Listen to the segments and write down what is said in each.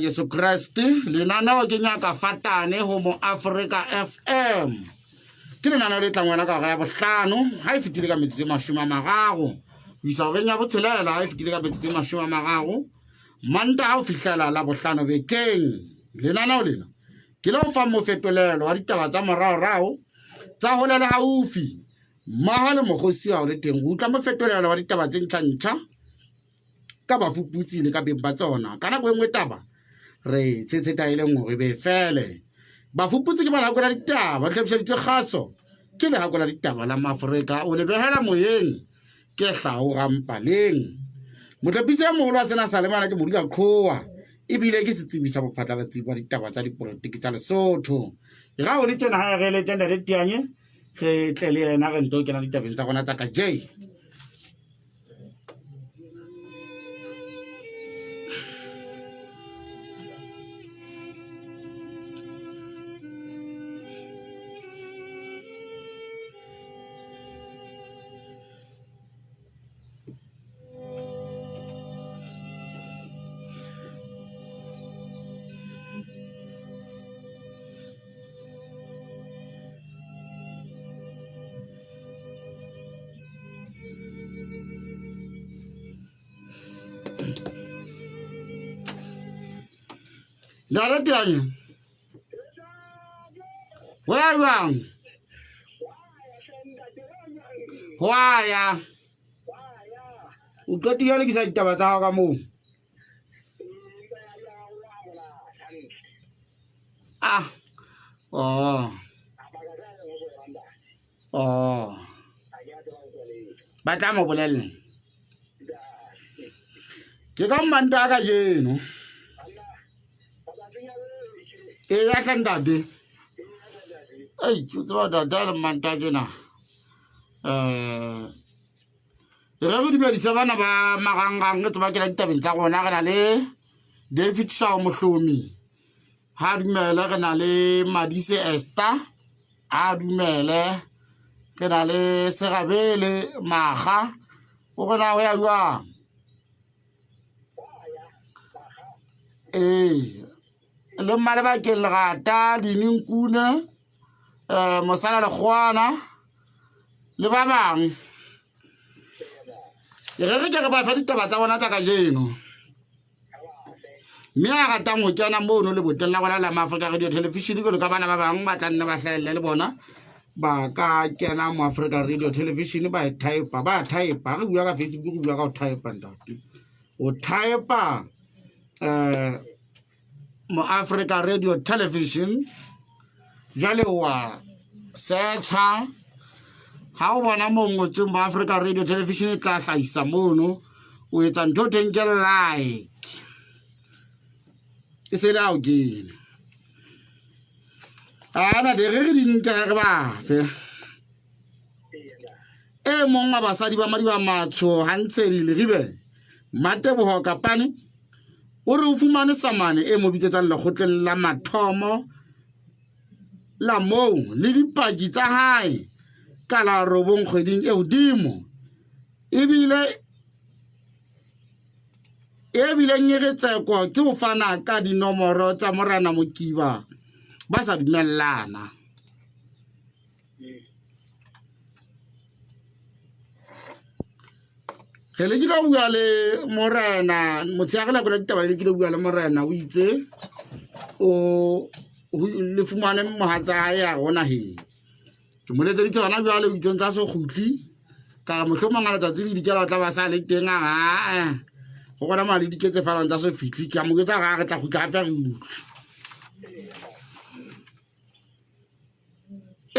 Yesu Kristi lenaneo ke Nyakafatane ho mo Africa FM ke lenaneo le tlangwana ka ya bohlano ha e fitile ka metsotso 30 isa ho benya botshelela ha e fitile ka metsotso 30 manta ha o fihlela la bohlano bekeng lenaneo lena ke lo fa Mofetolelo wa ditaba tsa moraorao tsa hole le haufi moho le mokhosi ha o le teng ho utla Mofetolelo wa ditaba tse ntjha ka bafuputsi le ka beng ba tsona kana go engwe taba re tsetsetsa ile ngwe be fele bafuputsi ke ba la go la ditaba re tlhapisa ditgaso ke le ha go la ditaba la Maafrika o le behela moyeng ke hlao rampaleng motlapisa mo la sena sa le mana ke mo dika qosoa ebile ke setsibisa bophatlalatsi ba ditaba tsa dipolitiki tsa Lesotho ga o le tsena ha re le tenda le tianye re tle le yena re ntho ke na ditabeng tsa gona tsa ka J Dale tianye. Where you Why? Ugot di yale kisa ditaba tsa ka mo. Ah. Oh. Oh. Batla mo bolelle. Ke ka manta ka jeno. Ya sandade ai tswa da da manta jena re go di ba di sabana ba magangang tswa ke la ditabeng tsa gona re na le David Shaw mohlomi ha dumela re na le Madise Esther ha dumele ke na le Serabele Maga o gona ho ya jwa le male ba ke legata dininkune mosala le khwana le ba bang re ke ba fa ditaba tsa bona tsa ka jeno mme a rata ngo tsena mono le boteng la bona la Africa Radio Television go le ka bana ba bang ba tla nne ba hlahelle le bona ba ka kena mo Africa Radio Television ba type re bua ka Facebook bua ka o type ndati o type mo Africa Radio Television jale wa searcha ha o bona mongo tse mo Africa Radio Television tla hlaisa mono o etsa ntho teng ke like e se la o gene ana de re di nka re ba fe e monga basadi ba madi ba matsho hantse le ribe mate bo ho kapane o re o fumane samane e mo bitsetsang le khotleng la mathomo la mo le dipaki tsa hae ka la robong kgweding e hodimo ebile nyeretseko ke ho fana ka dinomoro tsa morana mokiba ba sa dumellana le ke la bua le morena motsheagela bona ditaba le ke la bua le morena o itse o le fumane mohatsa ya gona he ke moletse ditse bana bua le o itse ntsa se khutli ka mohlomong a letsatsi le dikela tla ba sa le teng go gona mali diketse fala ntsa se fitli ke mo ketsa ga re tla khutla gape re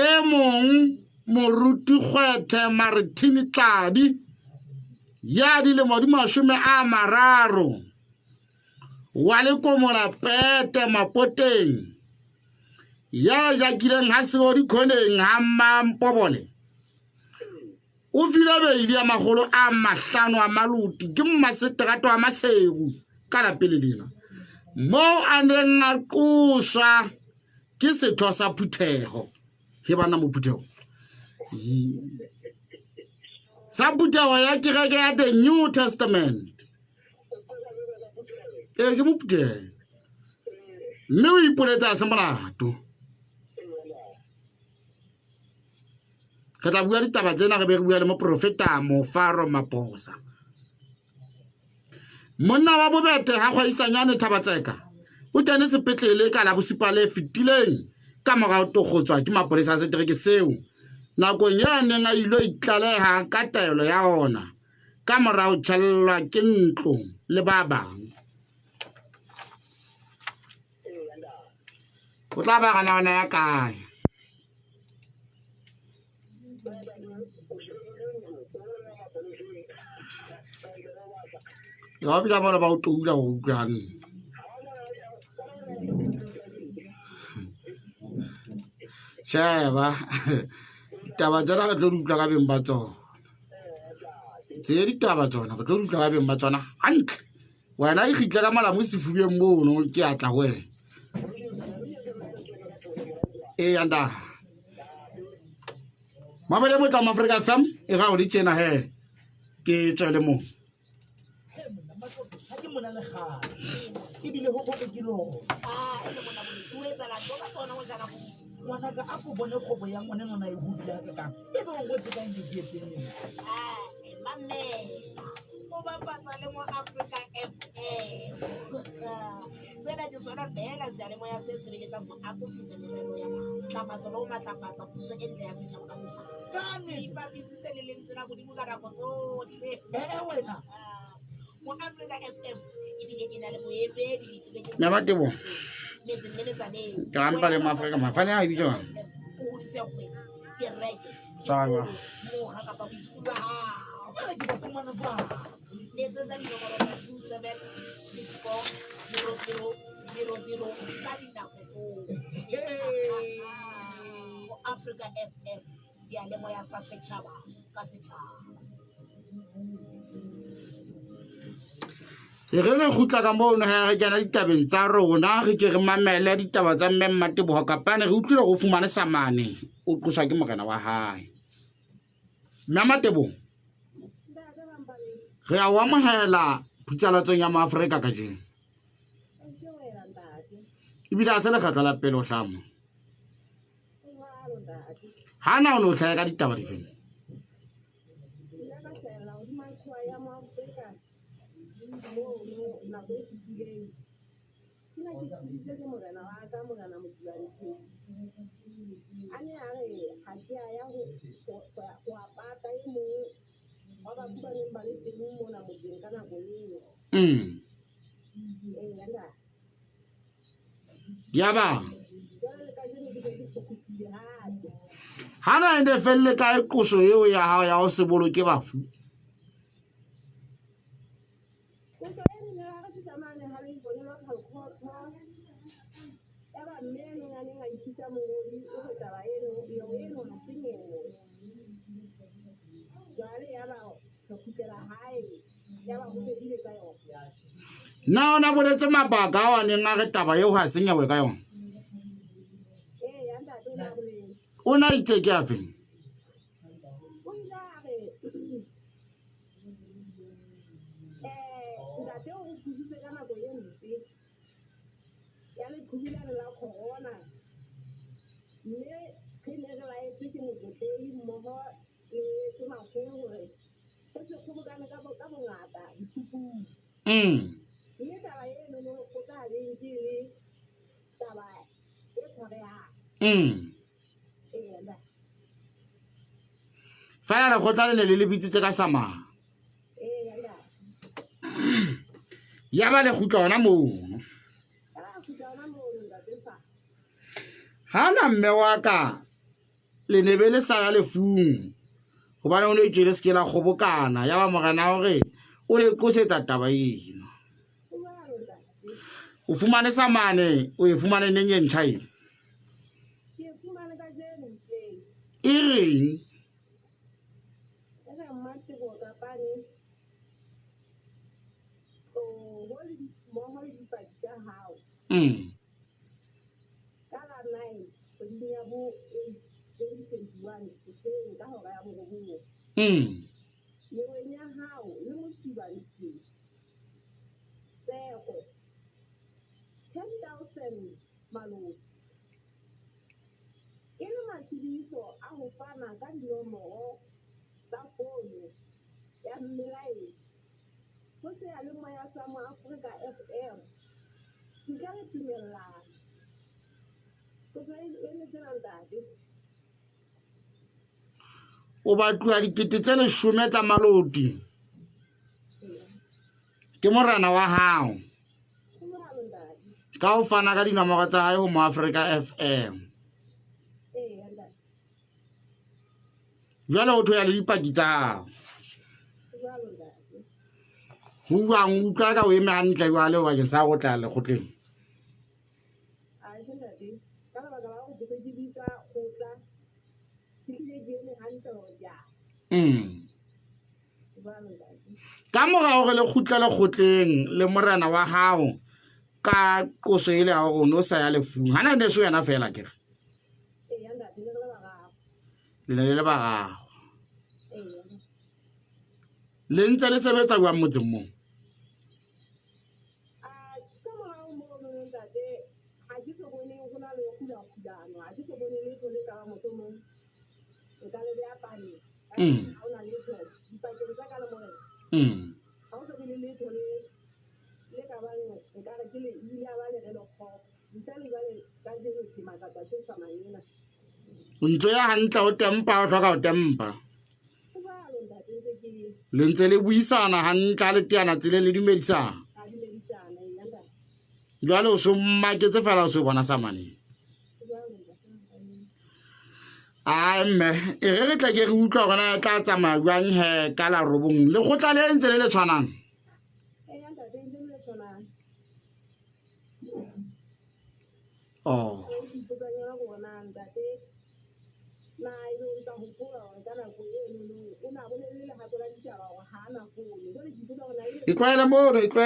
e mong Moruti kgwethe Martin Tladi ya di le modimo shume a mararo wa le komola pete mapoteng ya jakileng ha se o di khoneng ha mampobole o fila be ile ya magolo a mahlano a maluti ke mmaseterato a maseu ka la pele lena mo aneng a qosoa ke setho sa phutheho he bana mophutheho Sabuta ya kireke the New Testament. Ke mophutheho. mme o ipoletsa se molato re tla bua ditaba tsena re be re bua le moprofeta Mofaro Maposa monna wa bobete ha kgwaisanyane Thabatseka o tene sepetlele ka la bosupa le fetileng ka morao tokhotsoa ke Mapolesa a setereke seo nakong ya neng a ilo itlaleha ka taelo ya ona ka morao tshallwa ke ntlo le ba bang o tla ba gana ona ya kae ya bila bona ba o toula go utlwana sheba taba tsena re tlo di utlwa ka beng ba tsona tse ditaba tsona re tlo di utlwa ka beng ba tsona hantle wena e gitla ka malamo sefubeng mono ke atla go wena anda mabele mo tla Africa FM e ga o di tsena he ke tswele mo ebile ho go ke lo ele mona o etsa la tsoka tsona go jana ngwana ka a go bone khobo ya ngwana nona e hudila ka kang ebe o go tseka ntse ke etseng mamme o ba patsa le mo Africa FM sena di sona bela se le mo ya se sereletsa mo apofise merero ya matlafatso lo matlafatsa puso e ntle ya setšhaba ka setšhaba ka ne ba bitsitse le lentsena go di buka nako tsohle wena mo Africa FM ebile ena le boebedi dituleng ya batebo metseng le metsaneng trampa le Africa mafanya a bitso o hodise kgwe ke reke tsala moga kapa boitshukulo ba hao ke ba fumana ba letsetsa dinomoro tsa 27640000 ka dinako tsohle mo Africa FM seyalemoya sa setšhaba ka setšhaba re gutla ka mo no ha re jana ditabeng tsa rona re ke re mamele ditaba tsa mme Matebogo kapane re utlwile go fumana samane o tloswa ke morena wa hae mme Matebogo re a wa mahela phutsalatso ya Maafrika ka jeng ibile a se le kgatla la pelo hlamo hana o no hlaya ka ditaba di feng yaba hana ende felle ka qoso eo ya hao ya o se boloke bafu na ona boletse mabaka a wa neng a re taba eo ha senyewe ka yona o na itse ke a feng fa le khotla le le bitsitse ka sama ya ba le khutla ona mo hana mme wa ka le nebele sa ya lefung gobane o ne itjele skela khobokana ya ba morena hore o le qosetsa taba eno o fumane samane o e fumane neng ye ntšhae e reng 10,000 maloti. Ke le matsebiso a go fana ka dinomoro tsa founu ya mmelaetsa go seyalemoya sa mo Africa FM. Ke ka re tumellana go sa ene tsena ntate. O batluwa dikete tse 10 tsa maloti ke morena wa hao ka o fana ka dinomoro tsa hae ho mo Africa FM. Jwale o thoya le dipaki tsa hao ho utlwang utlwa ka o eme hantle jwale o bakeng sa go tla le kgotleng. Ka morao re le kgutlele kgotleng le morena wa hao ka qoso ile ya go no sa ya lefung hana ne so yana fela ke le ba le ntse le sebetsa jwa motseng mo. Ntlo ya hantle o tempa o hloka o tempa le ntse le buisana hantle le teana tsele le dumedisana jwale o so mmaketse fela o se bona sa mane. Ai mme e re tla ke re utlwa gona tla tsamaya jwang he ka la robong le go tla le ntse le tshwanang. Oh itlwaele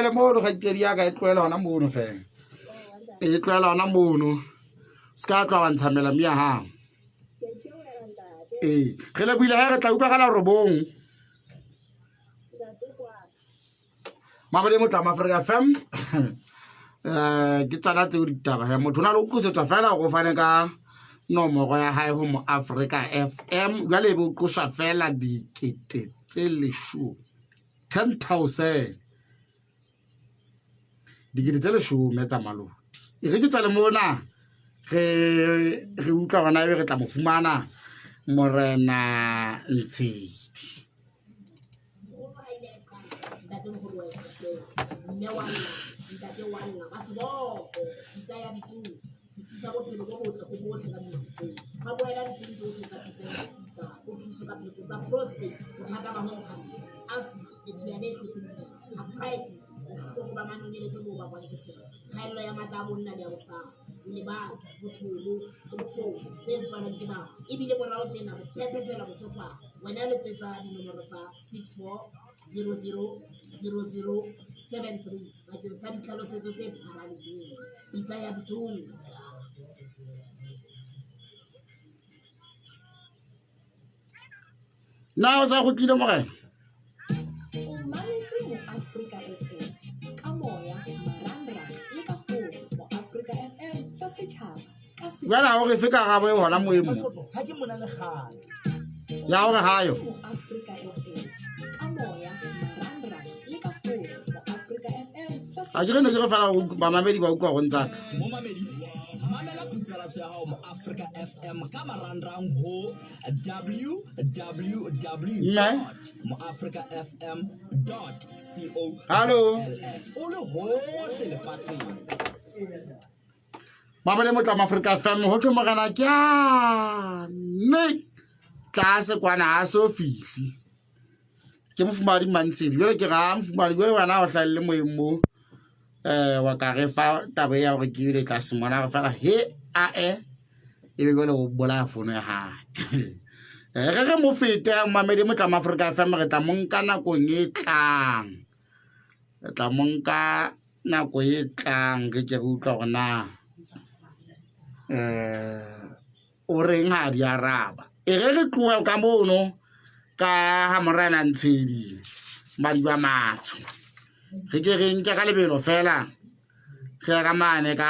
mono ga tsedi ya ka itlwaele hona mono fe itlwaele hona mono ska tla wa ntshamela mia ha ge le buile ha re tla utlwa ka la robong Mapolesa mo Africa FM. Ke tsala tse o ditaba ya motho na lo kusetsa fela go fane ka nomoro ya hae ho mo Africa FM jwale bo qosa fela dikete tse 10,000 dikete tse 10 tsa maloti e re ke tsale mona re utlwa gona e re tla mo fumana morena Ntshedi. Na o sa go tlile morena o mametse mo Africa FM ka moya marangrang le ka founu mo Africa FM sa setšhaba ka se jwale o re fika ga bo hona moemo ha ke mona le gale ya o re hayo mo Africa FM ka moya marangrang le ka founu mo Africa FM sa a jere ne ke re fela ba mamedi ba utlwa go ntsa mo mamedi mamela pizzalatso ya hao mo Africa FM ka marangrang ho www.moafricafm.co. Hallo o le hohle lefatsheng. Mapolesa mo Africa FM ho thwe morena ke a ne tlase kwana a so fihli ke mofumadi Mansedi jwale ke ga mofumadi jwale wena o hlaile moemo wa ka re fa taba ya gore ke ile tlase mona re fela he a e be jwale o bola fono ya hae re mo fete mamedi mo Africa FM re tla mo nka nakong e tlang re tla mo nka nako e tlang ke ke utlwa gona o reng ha di araba e re tloa ka mono ka ha morena Ntshedi madi ba matsho re ke re nke ka lebelo fela ge ka mane ka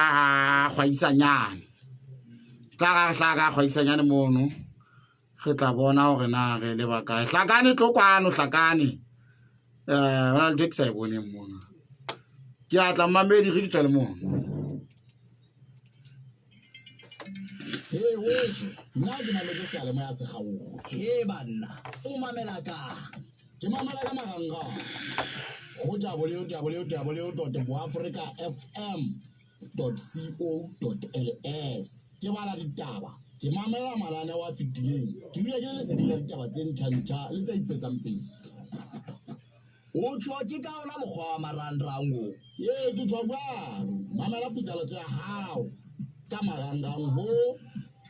kgwaisanyane tla ga kgwaisanyane mono ge tla bona hore na re le ba kae hlakane tlokwano hlakane hona le ntho e ke sa e boneng mono ke a tla mamedi re ke tswa le mono nna ke mametse sealemoya se gago he banna o mamela ka ke mamela ka marangrang go www.moafricafm.co.ls ke bala ditaba ke mamela mananeo a fetileng ke dula ke le lesedi la ditaba tse ntšha le tse ipetsang pele o tšwa ke ka ona mokgwa wa marangrang o ye ke tšwa jalo mamela putsaletso ya gago ka marangrang ho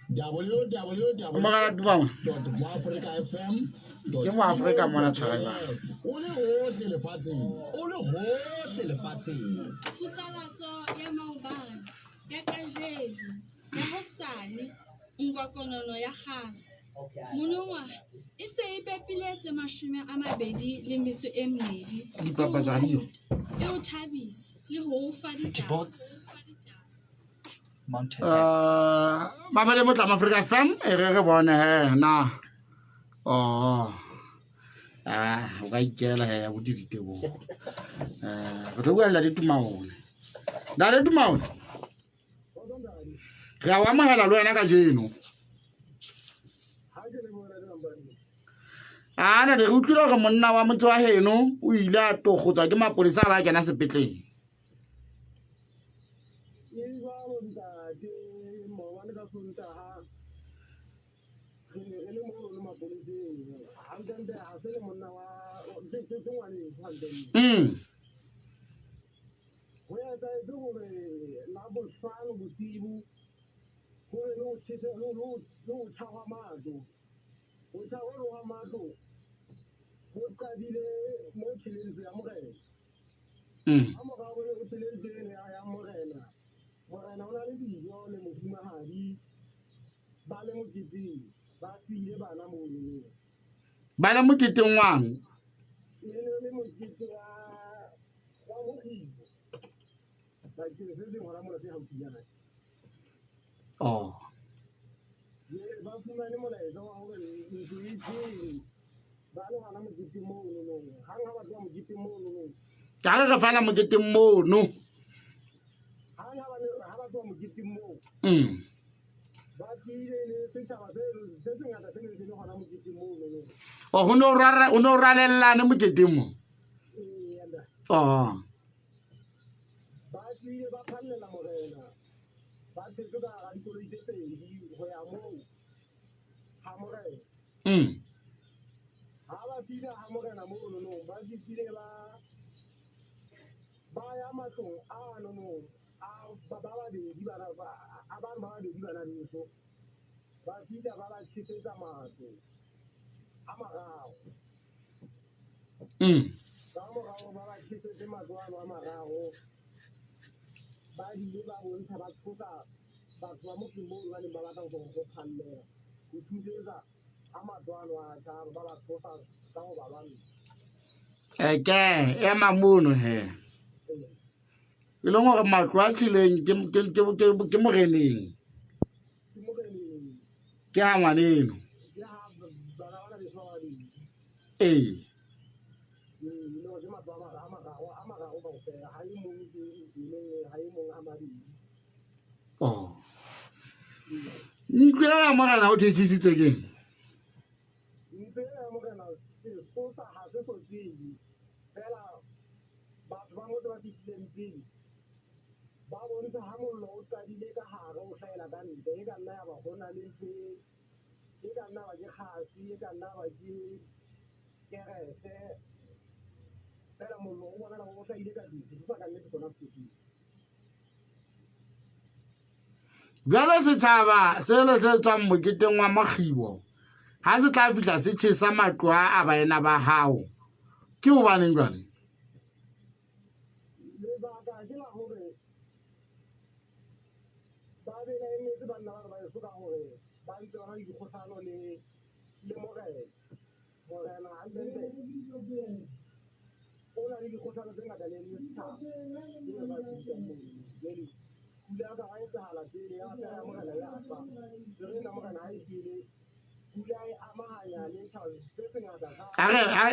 www.moafricafm.co.ls o le hohle lefatsheng Putsalatso ya maobane ya kajeno ya hosane ngwakonono ya kgaso monongwaha e se e pepiletse 22 dipapatsanyo e o thabisa le ho fa ditaba mamele motla Africa FM e re bone he na o ka ikela he ya bodite bo re tlo bua la ditumaone la ditumaone re a wa magela le wena ka jeno ana de utlwile gore monna wa motse wa heno o ile a tokhotsoa ke mapolesa ba kena sepetlele ba le moketeng wang oh ka re fala moketeng mono o ho no ralellane moketeng mo oh ke ema mono he e le gore matlo a tshileng ke moreneng ke ha ngwaneno oh ntlo ya morena o thetsisitswe keng bjale setšhaba se le se tswang moketeng wa makgibo ha se tla fihla se tšhesa matlo a baena ba hao ke hobaneng jwale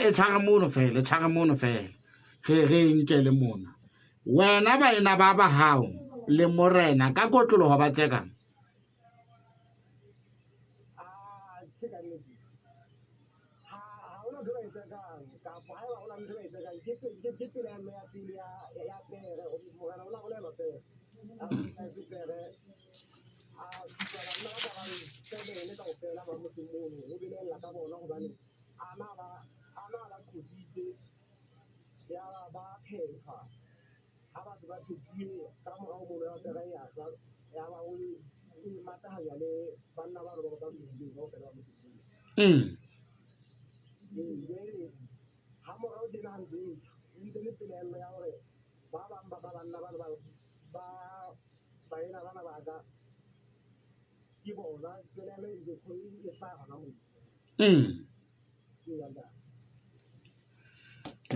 e tshware mono fela ge nke le mona wena baena ba hao le morena ka kotlologo ba tsekang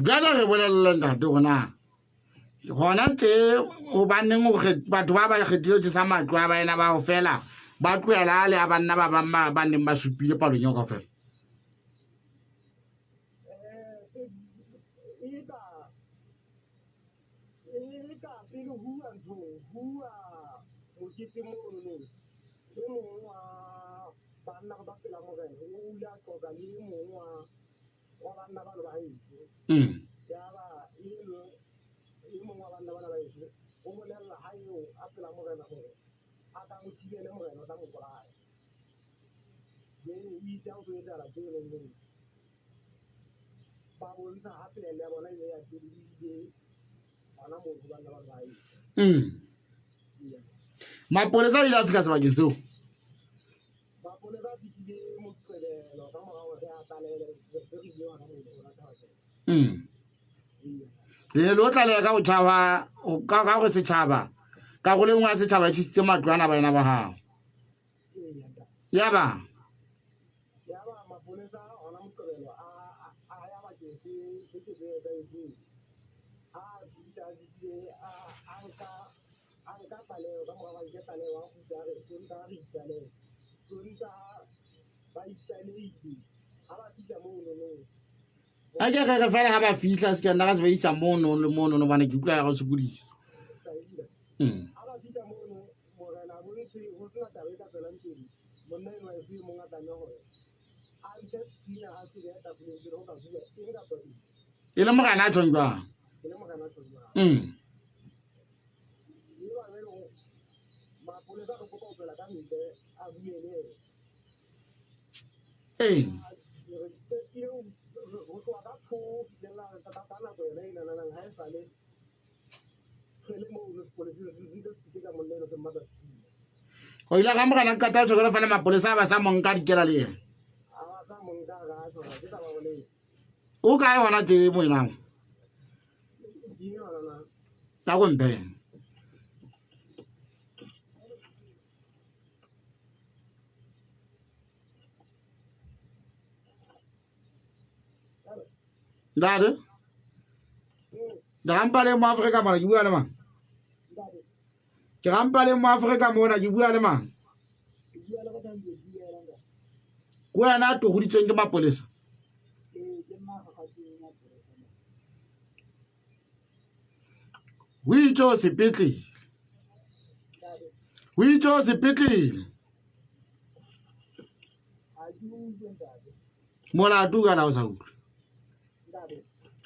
jalo re bolelela ntate gona gona tse o baneng batho ba ba kgethile tse sa matlo a baena ba go fela ba tloela le a banna ba bang ba neng ba supile palong ya kaofela Mapolesa ile a fihla sebakeng seo le lo tlaleya ka go thaba ka go setšhaba ka go lengwe a setšhaba e tšhisitse matlwana baena ba hao ya ba a ke ge fela ga ba fihla se ke nna ka se ba isa mono le mono no bana ke utlwa ya go sokodisa e le mogana a tshong jwang go ile ga mogana kata o tshokela fela mapolesa a ba sa monka dikela le ena o kae gona tse moenang ta go mpeng Dade rampa le mo Afrika mona ke bua le mang ke rampa le mo Afrika mona ke bua le mang wena to go ditseng ke mapolesa o itse sepetlele molato ka la o sa utlwe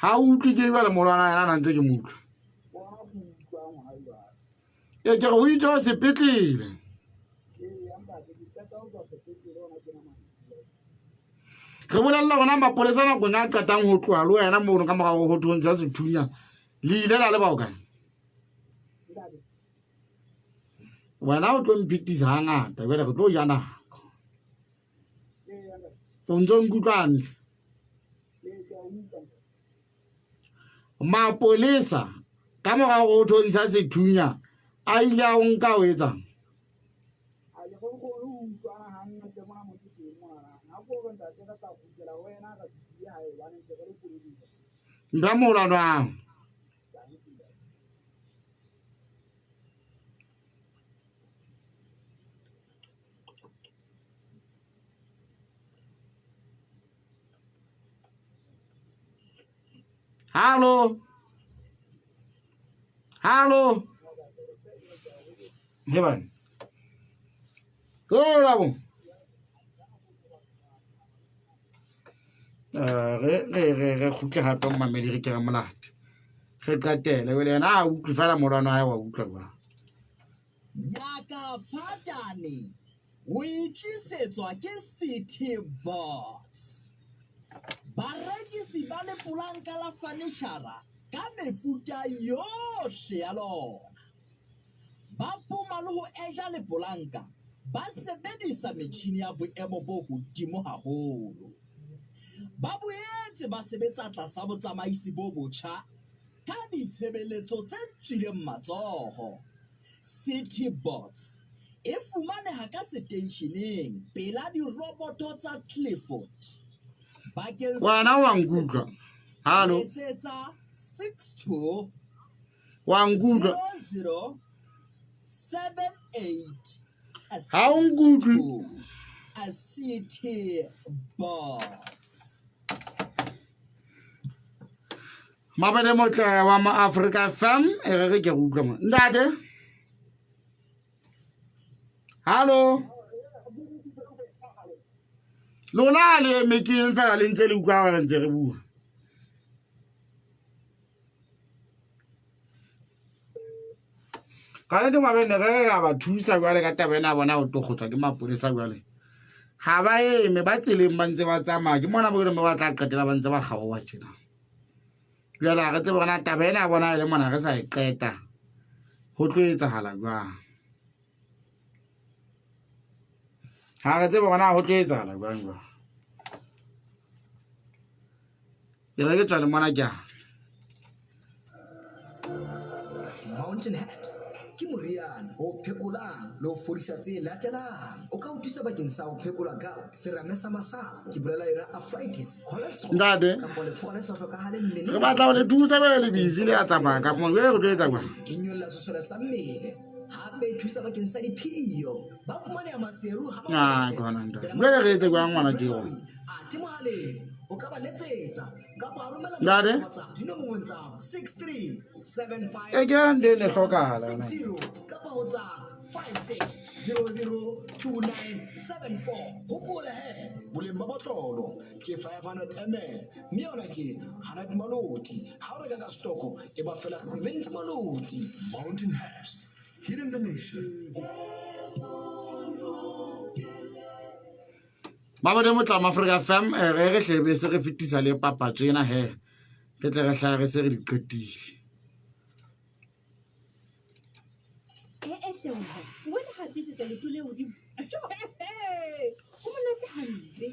ha o utlwe ke bala molwana yana na ntse ke mutla e ke go itse sepetlele re bolella gona mapolesa na go nga qatang ho tloa le wena mo ka morago ho thontsha sethunya le ile la le ba o kae wena o tlo mpitisa hangata bele go tlo jana ntse nkutlwane mapolesa ka morago ho thontsha sethunya a ile a o nka o etsang nda molwana Hallo. Hallo. Heban. Go labo. Re khutle hape mmamedi re ke monate. Re qatele wele na a utlwe fela morano hae wa utlwa ba. Nyakafatane o itlisetswa ke City Box. Barekisi ba le polanka la furniture ka mefuta yohle ya lona. Ba poma le ho eja le polanka, ba sebedisa metjhini ya boemo bo hodimo haholo. Ba boetse ba sebetsa tlasa botsamaisi bo botjha ka ditshebeletso tse tswileng matsoho. City Box e fumaneha ka seteisheneng pela diroboto tsa Clifford. Wana wa ngutla. Hallo. Letsetsa 62 Wangutla. 0078 Ha o ngutli. a City Box. Mabele motle wa ma Africa FM e re ke utlwa mo. Ndade. Hallo. Lona le meking fela le ntse le utlwa ba ntse re bua. Ka le mabele re ga ba thusa jwale ka tabena bona o tokhotsoa ke Mapolesa jwale. Ha ba eme ba tseleng ba ntse ba tsamaya ke mona bo re me ba tla qetela ba ntse ba kgaowa tjena. Jwale re tse bona tabena bona le mona re sa e qeta. Ho tlo etsahala jwang? Ha re tse bona ho tlo etsahala jwang? Ke re ke tswa le mona ke Mountain herbs ke moriana o phekolang le ho fodisa tse latelang. O ka o thusa bakeng sa ho phekola gout, serame sa masapo, ke bolela era arthritis, cholesterol Ndade. kapa lefu le sa hlokahale mmeleng. Re batla ho le thusa ba le busy le a tsamaya ka mo jwale go tlo etsa jwang? E nyolla sesole sa mmele, hape e thusa bakeng sa diphiyo. Ba fumaneha maseru ha Ah, go hana ndade. Jwale re etse jwang ngwana ke go? Ate mohaleng o ka ba letsetsa kapa romela Ndade. WhatsApp dinomorong tsa 6375 Again de ne hlokahala na. 60 kapa ho tsa 56002974. Hopola he, boleng ba botlolo ke 500 ml. Mme yona ke 100 maloti. Ha o reka ka stoko e ba fela 70 maloti. Mountain herbs, hidden the nation. Mabele motla ma Africa FM re hlebe se re fetisa le papatso ena he. Ke tle re hlaya re se re di qetile. Wena ha tse tsa le tole hodimo. Ho monate hantle.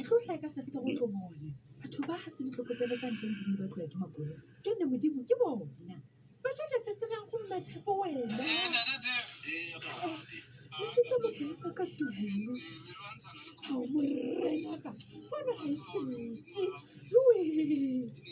Hlotla ka festa go tlo bona. Batho ba ha se ditlhokotsebe tsa ntseng di ba tloya ke Mapolesa. Jone modimo ke bona. Ba tla festa ga go nna tshepo wena. Ke Mapolesa ka tulo. Ha o morena ka. Bona ha itseng.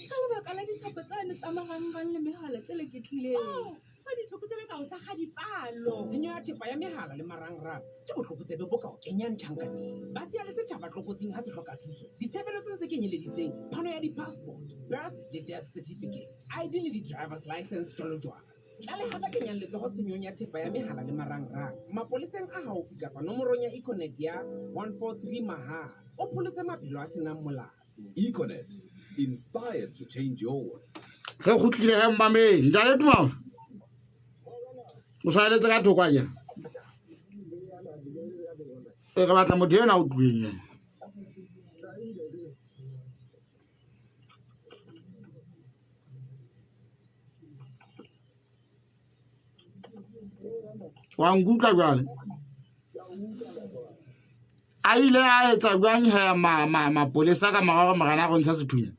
Ka lebaka la dithapo tsane tsa marangrang le mehala tse leketlileng. Ba ditlhokotsebe ka o sa ga dipalo. Tshenyo ya thepa ya mehala le marangrang ke botlhokotsebe bo ka o kenyang tjhankaneng. Ba sia le setjhaba tlokotsing ha se hloka thuso. Ditshebeletso tse kenyeleditseng phano ya di-passport, birth le death certificate, ID le di-drivers license jwalojwalo. Tlalehata kenyang letsoho tshenyong ya thepa ya mehala le marangrang mapoleseng a haufi kapa nomorong ya Econet ya 143 mahala. O pholose maphelo a senang molato. Econet, inspired to change your world. Re khutlile ge mmamedi. Ndale tuma. O sa le ka thoko ya. E re batla motho ena o tlweng. Wa ngutla jwale. A ile a etsa jwang he Mapolesa ka magana go ntsha sethunya.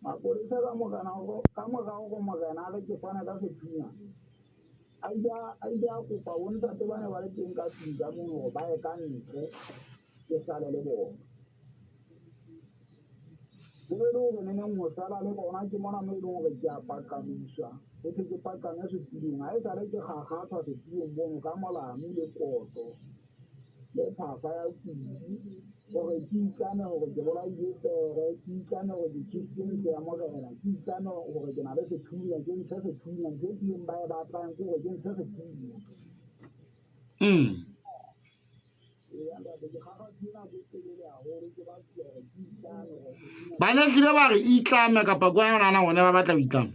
Mapolesa ka mogana go mogana le ke fana ka sethunya. A ida kopa bontate ba ne ba le teng ka tsinga mo ba e ka ntle ke sale le bona. Go ne mo sala le bona ke mona mo ile go ke a pakamisa. Go ke pakame se tsiding a e sale ke gagatwa se tsiding bono ka molamo le koto. Le phafa ya kudi gore ke ikane gore ke bolaile pere, ke ikane gore di-kitchen ke ya morena, ke ikane gore ke na le sethunya, ke ntshe sethunya, ntho e tlileng ba e batlang ke gore ke ntshe sethunya. Ba ne tlile ba re itlame kapa kwa yona na gone ba batla go itlama.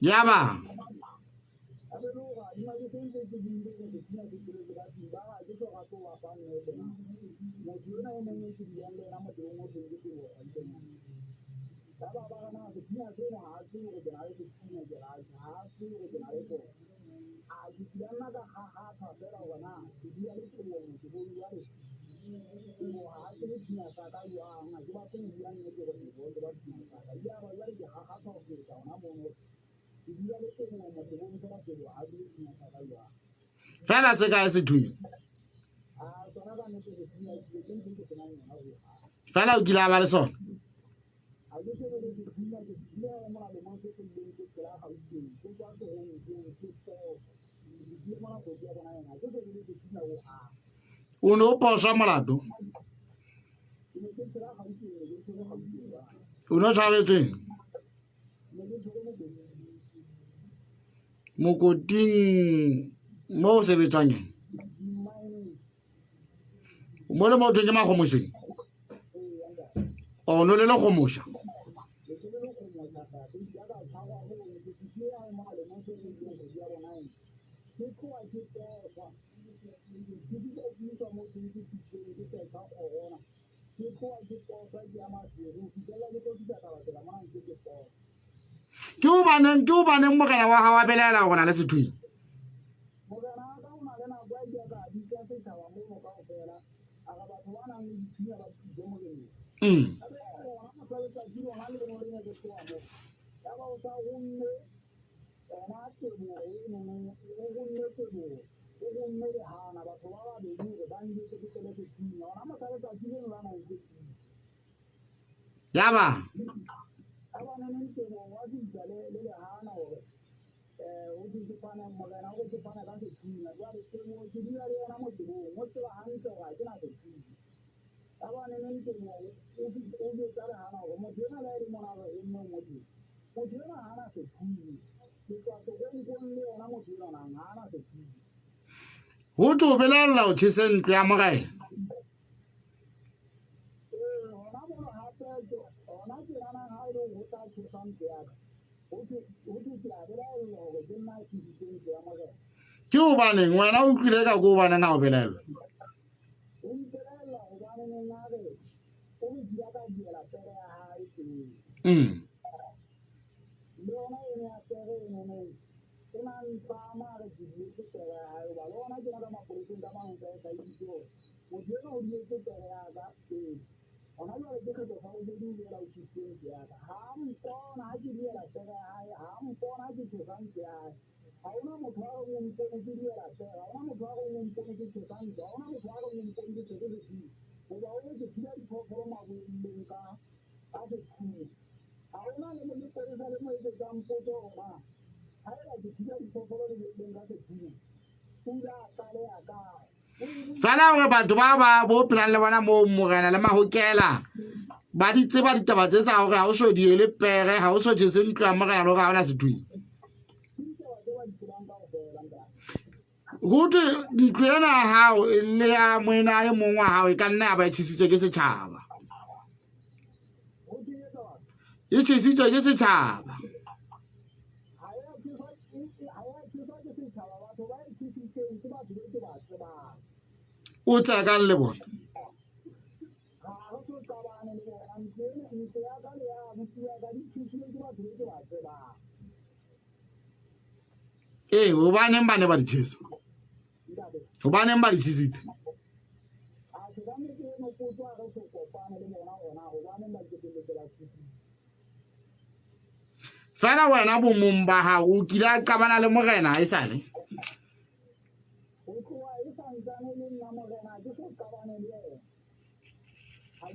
Ya ba fela se ka se thunya. Fela o kila ba le sona. O no poswa molato. O no tshwaretsweng mokoting mo o sebetswang eng? Mo le motho ke makgomoseng. O no le kgomosha. Ke o baneng mogena wa gago a belela go na le sethunya. Ya ba go to belela o tshese ntlo ya mogae. Ke o baneng wena o tlile ka go baneng a o belela. Fela gore batho ba bo phelang le bona mo mogena le mahokela ba di tseba ditaba tse tsa gore ga o so di ele pere, ga o so tshese ntlo ya mogena le gore ga ona sethunya. Go thwe ntlo ena ya gago le ya moena e mongwe wa gago e ka nna ya ba e tšhisitswe ke setšhaba. E tšhisitswe ke setšhaba. O tsaka le bona. O baneng ba ne ba di tšhisa. O baneng ba di tšhisitse. Fela wena bo mong ba gago o kile a qabana le mogena e sale.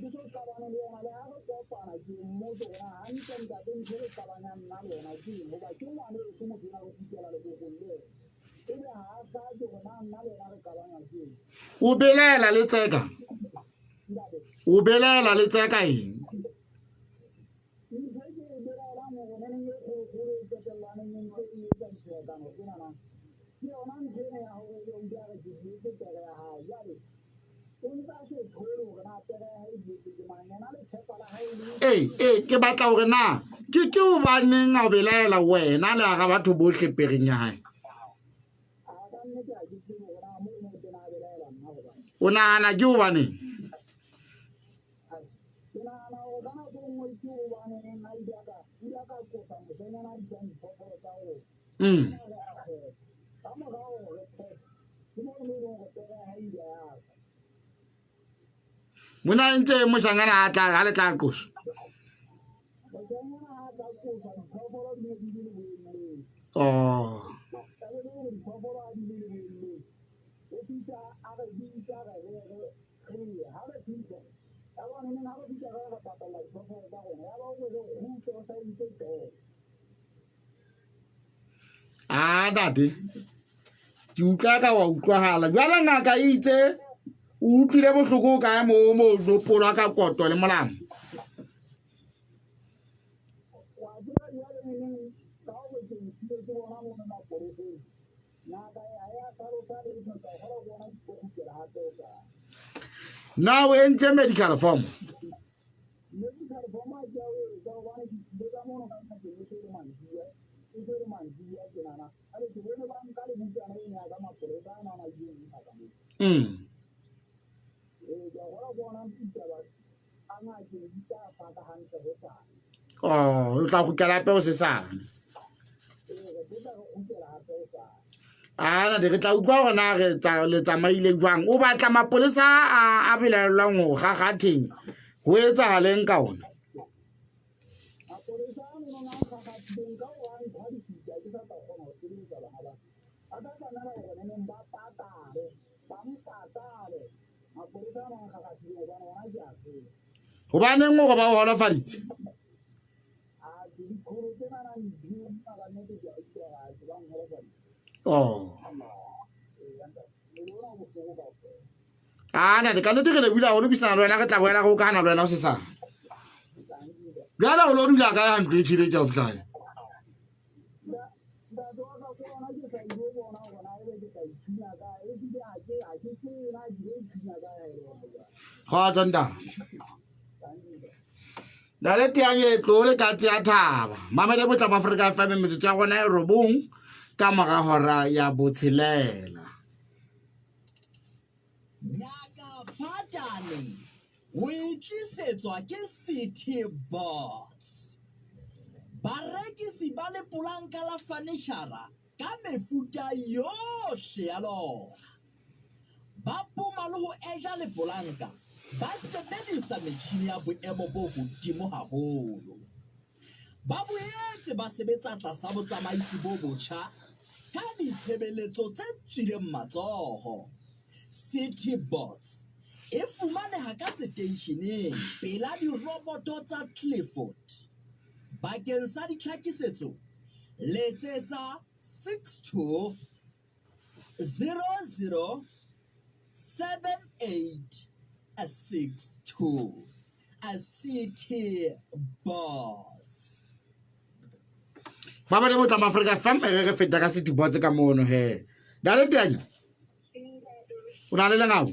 ke so qabana le yona le ha go kopana ke mmotso gona hantle ntate ntho re qabanya nna le yona ke goba ke ngwane e se motho ya go fitela le go le ebe ha ka ke gona nna le yona re qabanya ke o belela le tseka o belela le tseka eng ke batla hore na ke o baneng a belela wena le ga batho bohle pereng ya hae o nahana ke o baneng mona ntse moshangana a tla ha le tla qosa oh dade ke utlwa ka wa utlwahala jwale ngaka itse o utlwile bohloko ka mo nopolo ka koto le molamo now entse medical form oh o tla go kela pe o se sana ana re tla utlwa gona re tsa le tsamaile jwang o batla mapolesa a belaelwang go gagatheng go etsagaleng ka ona gobaneng go ba o holofaditse oh ana de ka nete ke le bula go lebisana le wena ke tla boela go kana le wena o se sa bjala go lo dula ka ya ntlo e tshile tša o fitlhale kgotsa ntate na le teanye tlo le ka tsia thaba mamele botla ba Afrika FM metsotso ya gona e robong ka moga hora ya botshelela Nyakafatane o itlisetswa ke City Bots barekisi ba le polanka la furniture ka mefuta yohle ya lona ba poma le ho eja le polanka ba sebedisa metjhini ya boemo bo hodimo haholo ba boetse ba sebetsa tlasa botsamaisi bo botjha ka ditshebeletso tse tswileng matsoho City Bots e fumaneha ka seteisheneng pela diroboto tsa Clifford bakeng sa ditlhakisetso letsetsa 62 00 7862 a City Boss ba ba le botla ma Afrika FM re feta ka City Bots ka mono he dale teanye o na le lengao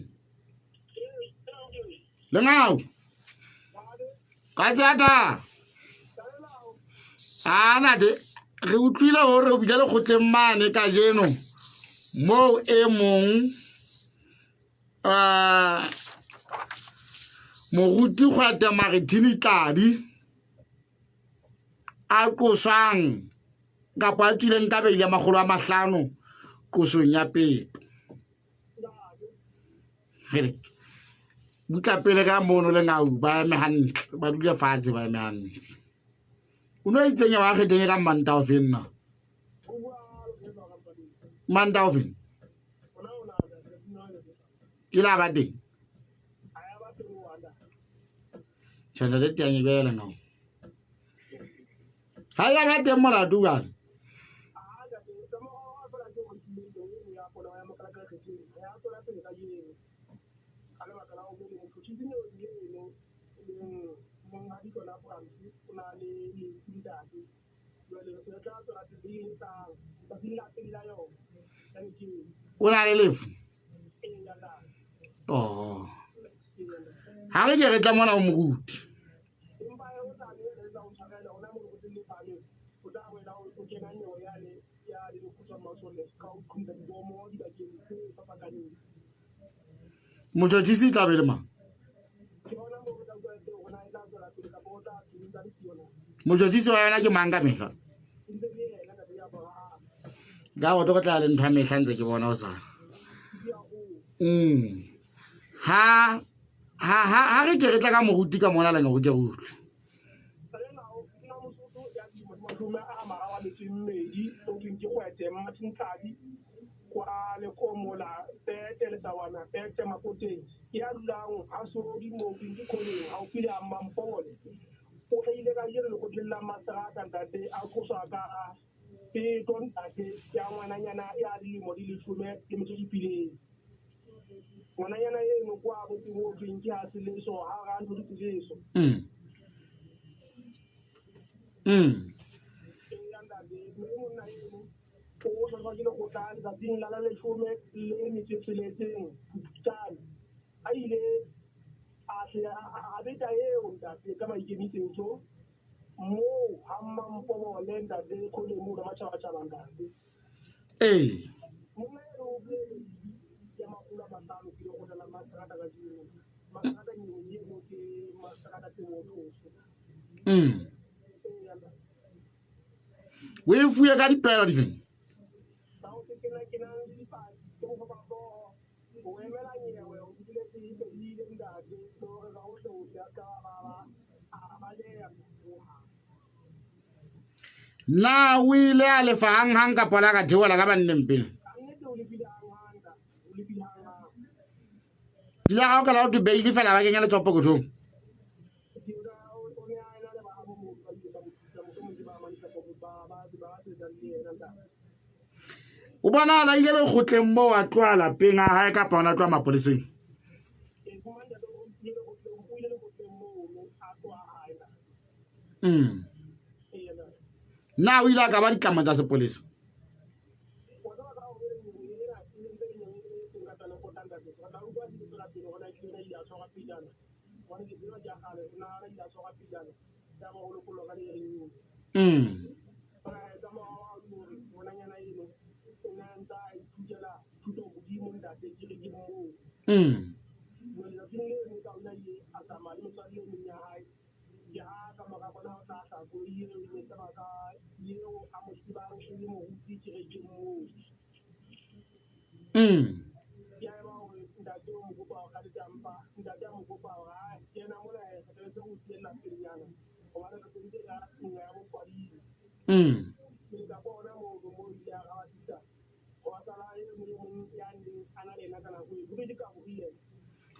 ka tsata ana de re utlwile hore o bile le khotleng mane ka jeno mo e mong Moruti khwata maritini tladi a qosang ka patileng ka beile magolo a 5 qosong ya peto hele butla pele ka mono le ngau ba me hantle ba dula fatshe ba me hantle o no itsenya wa kgeteng ka manta o fenna manta o fen ke la ba teng Tshwana le teng e bela ngao. Ha ya ba teng molato ka. O na le lefu. Oh. Ha re ke re tla mona o moruti. Motjotisi tla be le mang? Motjotisi wa yona ke mang ka mehla? Ga o tlo tla le ntha mehla ntse ke bona o sa. Ha re ke re tla ka moruti ka mona le ngo ke utlwe. We fuye ka dipelo di feng. Na o ile a lefa hang ka pola ka theola ka banneng pele. Ya ga o ka la o beile fela ba kenya le tsopo go thong. O bona la ile le gotleng mo wa tloa lapeng a hae ka paona tloa mapoleseng. Na o ile ka ba ditlamo tsa sepolesa.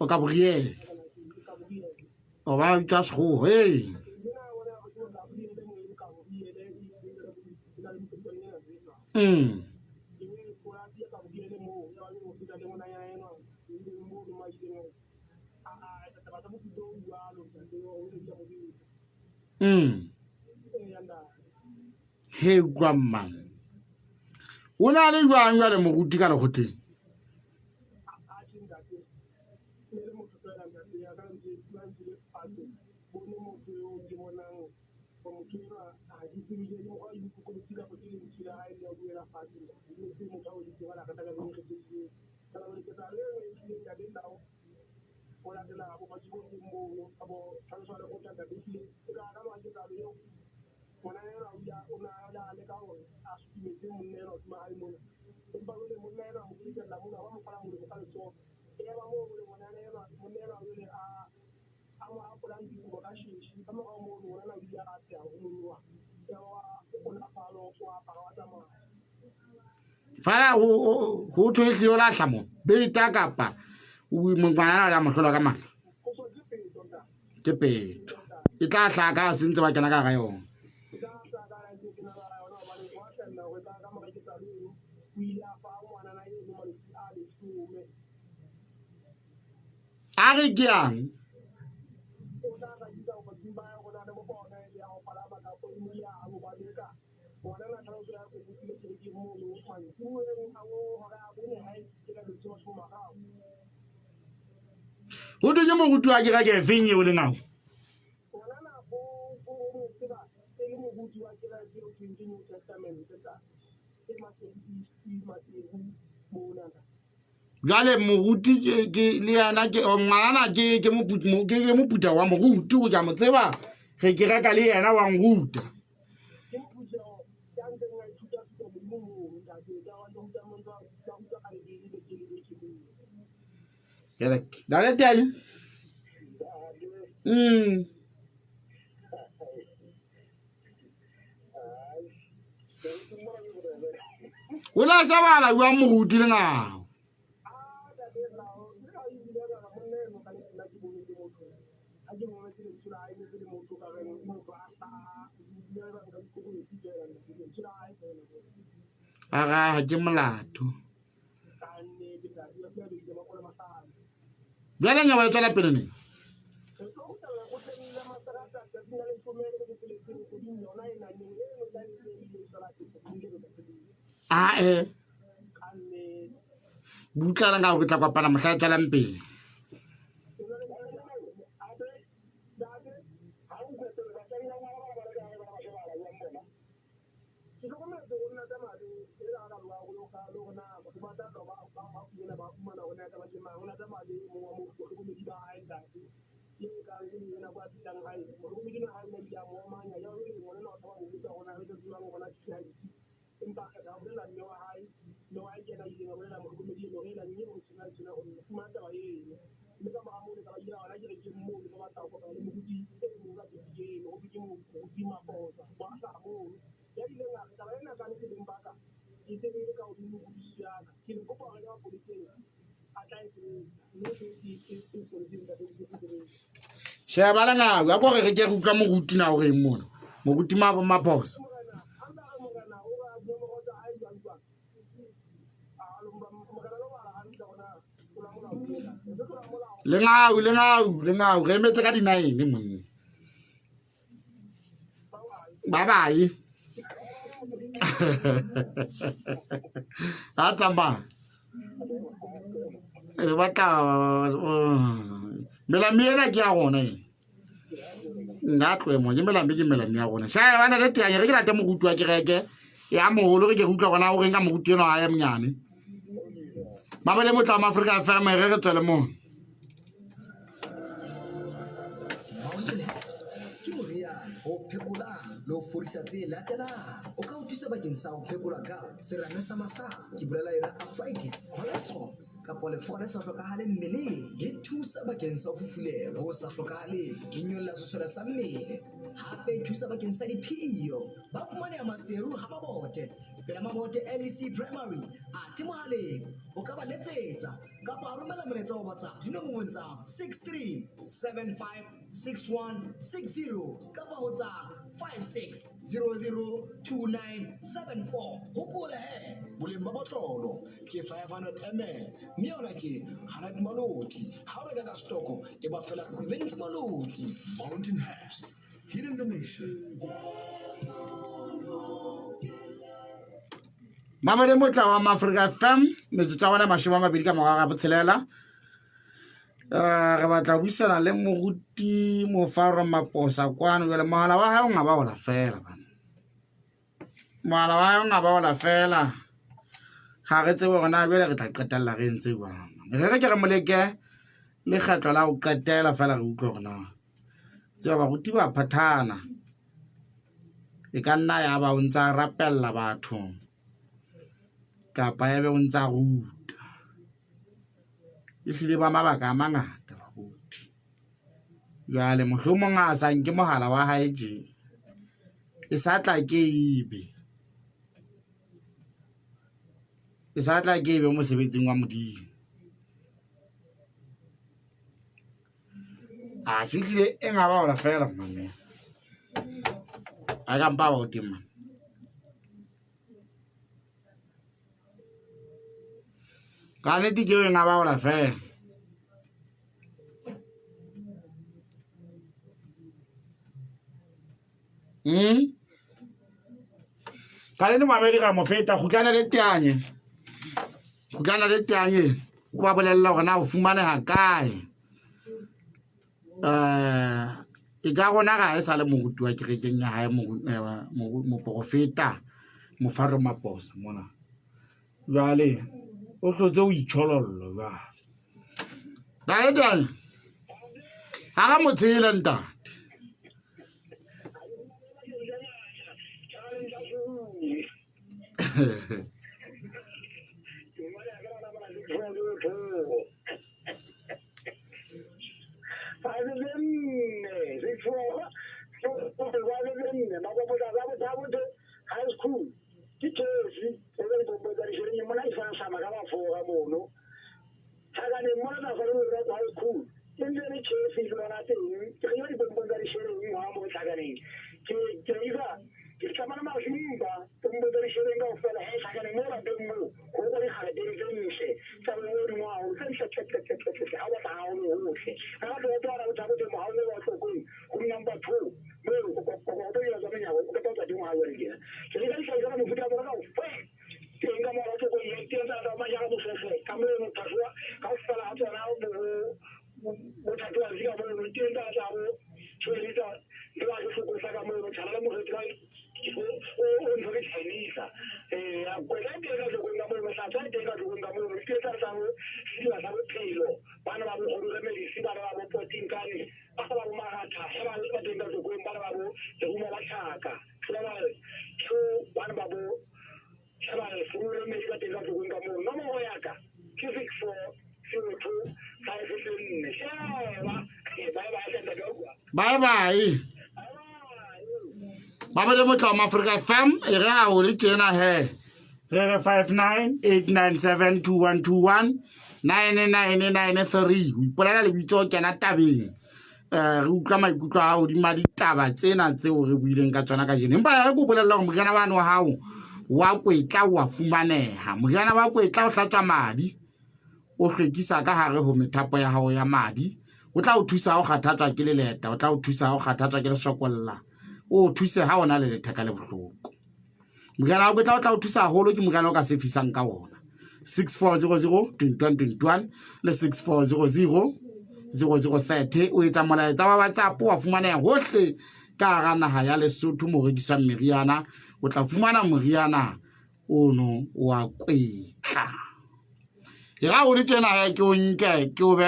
O ka buriele. O ba just go hey. Hey grandma. Una le jwang ya le moruti ka le goteng. Fala ho thwe o la hlamo beta kapa o mongwana ya mohlola ka mahla ke peto e tla hlaka se ntse ba kena ka ga yona a re ke yang o dunye moruti wa ke ga ke feng eo le ngao jale moruti ke le yana ke ngwana ke moputa wa moruti go ja mo tseba ge ke reka le yena wa nguta dale teng o la sa bala wa moruti le ngao aga ke molato bjale nya ba tswela pele ne butla nga go tla kopana mohla tswelang pele shebala nga ya go ge ke utlwa moruti na o re mona moruti maposa le ngao ge metse ka dinaene monna bye bye a tsamba e batla melamiela ke ya gona nna tloe mo ke melame ke melame ya gona sa bana le teanye re ke rate moruti wa kereke ya mogolo ge ke utlwa gona o reng ka moruti eno a ya mnyane Mapolesa motla wa Africa FM re tswele mo o phekolang le ho fodisa tse latelang o ka o thusa bakeng sa ho phekola ka serame sa masapo ke bolela yona arthritis cholesterol kapa lefole sa hlokahale mmeleng le thusa bakeng sa ho fufulelwa ho sa hlokahaleng ke nyolla sesole sa mmele hape thusa bakeng sa diphio ba fumaneha maseru ha mabote pela mabote LEC primary a timohaleng o ka ba letsetsa kapa romela molaetsa wa WhatsApp dinomorong tsa 63 75 6160 kapa ho tsa 56002974 hopola he boleng ba botlolo ke 500 ml mme yona ke 100 maloti ha o reka ka stoko e ba fela 70 maloti. Mountain Herbs, healing the nation. Mapolesa motla wa Africa FM metsotso bona mashome mabedi ka morago ga botshelela re batla go buisana le moruti mofaro maposa kwano jale mohala wa hae o nga ba ola fela mohala wa hae o nga ba ola fela ga re tsebe gona jale re tla qetella re ntse jwang re ke re moleke le kgetlo la go qetela fela re utlwe gona tseba baruti ba phathana e ka nna ya ba o ntsa rapella batho kapa ebe o ntsa ruta e hlile ba mabaka a mangata baruti jale mohlomong a sa nke mohala wa hae je e sa tla ke ebe mosebetsing wa modimo a fihlile e nga ba ola fela mane a ka mpa ba o tema ka ne di ke e nga ba ola fela ka le mamedi ga mofeta go kana le teanye o ba bolella gore na o fumane ha kae e ka gona ga e sa le moruti wa kerekeng ya hae moprofeta mofaro maposa mona jale o hlotse o itšholollo ba le teanye ga ga motshele ntate bye bye Baba le motla wa Africa FM e re a o le tjena he re 59897221 9993 o ipolela le bitso kena tabeng re utlwa maikutlo a o di ma ditaba tsena tseo re buileng ka tsona ka jeno empa re go bolella gore moriana bana wa hao wa kwetla wa fumaneha moriana wa kwetla o hlatswa madi o hlwekisa ka hare ho methapo ya hao ya madi o tla o thusa ho kgathatswa ke leleta o tla o thusa ho kgathatswa ke lesokolla o thuse ha ona le letheka le bohloko moriana wa kwetla o tla o thusa haholo ke moriana o ka se fisang ka ona 6400 2121 le 6400 0030 o etsa molaetsa wa WhatsApp wa fumaneha hohle ka hara naha ya Lesotho mo rekisang meriana o tla fumana moriana ono wa kwetla e ga o le tjena ke o nke ke o